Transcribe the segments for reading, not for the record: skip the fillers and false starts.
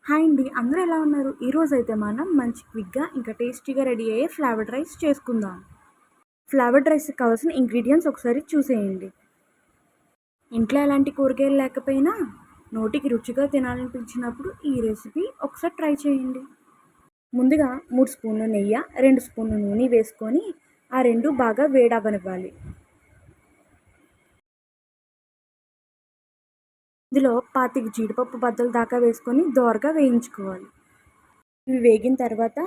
Hi అండి. అందరూ ఎలా ఉన్నారు? ఈరోజైతే మనం మంచి క్విక్‌గా ఇంకా టేస్టీగా రెడీ అయ్యే ఫ్లేవర్డ్ రైస్ చేసుకుందాం. ఫ్లేవర్డ్ రైస్‌కి కావాల్సిన ఇంగ్రీడియెంట్స్ ఒకసారి చూసేయండి. ఇంట్లో ఎలాంటి కూరగాయలు లేకపోయినా నోటికి రుచిగా తినాలనిపించినప్పుడు ఈ రెసిపీ ఒకసారి ట్రై చేయండి. ముందుగా 3 స్పూన్లు నెయ్యి, 2 స్పూన్లు నూనె వేసుకొని ఆ 2 బాగా వేడవ్వనివ్వాలి. ఇందులో 25 జీడిపప్పు బద్దల దాకా వేసుకొని దోరగా వేయించుకోవాలి. ఇవి వేగిన తర్వాత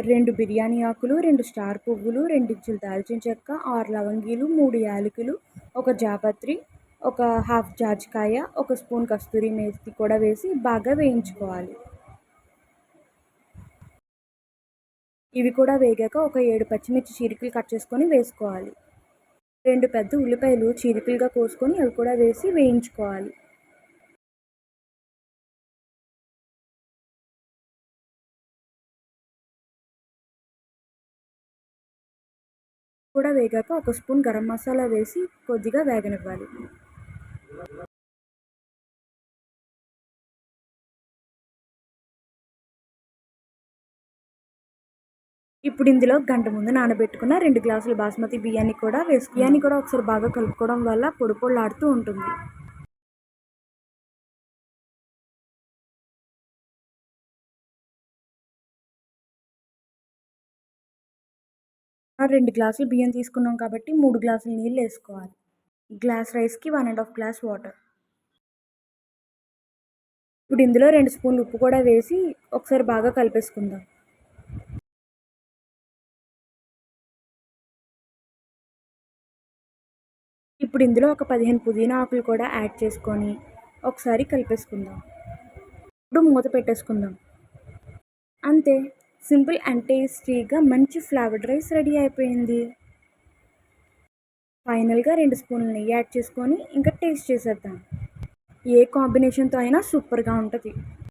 2 బిర్యానీ ఆకులు, 2 స్టార్ పువ్వులు, 2 ఇంచులు దాల్చిన చెక్క, 6 లవంగీలు, 3 యాలకులు, ఒక జాపత్రి, ఒక హాఫ్ జాజికాయ, ఒక స్పూన్ కస్తూరి మేతి కూడా వేసి బాగా వేయించుకోవాలి. ఇవి కూడా వేగాక ఒక 7 పచ్చిమిర్చి చీలికలు కట్ చేసుకొని వేసుకోవాలి. 2 పెద్ద ఉల్లిపాయలు చీలికలుగా కోసుకొని అవి కూడా వేసి వేయించుకోవాలి. కూడా వేగాక ఒక స్పూన్ గరం మసాలా వేసి కొద్దిగా వేగనివ్వాలి. ఇప్పుడు ఇందులో గంట ముందు నానబెట్టుకున్న 2 గ్లాసుల బాస్మతి బియ్యాన్ని కూడా బియ్యాన్ని కూడా ఒకసారి బాగా కలుపుకోవడం వల్ల పొడి పొడిలాడుతూ ఉంటుంది. ఆ 2 గ్లాసులు బియ్యం తీసుకున్నాం కాబట్టి 3 గ్లాసులు నీళ్ళు వేసుకోవాలి. గ్లాస్ రైస్‌కి 1 ½ గ్లాస్ వాటర్. ఇప్పుడు ఇందులో 2 స్పూన్లు ఉప్పు కూడా వేసి ఒకసారి బాగా కలిపేసుకుందాం. ఇప్పుడు ఇందులో ఒక 15 పుదీనా ఆకులు కూడా యాడ్ చేసుకొని ఒకసారి కలిపేసుకుందాం. ఇప్పుడు మూత పెట్టేసుకుందాం. అంతే, సింపుల్ అండ్ టేస్టీగా మంచి ఫ్లేవర్డ్ రైస్ రెడీ అయిపోయింది. ఫైనల్‌గా 2 స్పూన్లు నెయ్యి యాడ్ చేసుకొని ఇంకా టేస్ట్ చేసేద్దాం. ఏ కాంబినేషన్‌తో అయినా సూపర్‌గా ఉంటది.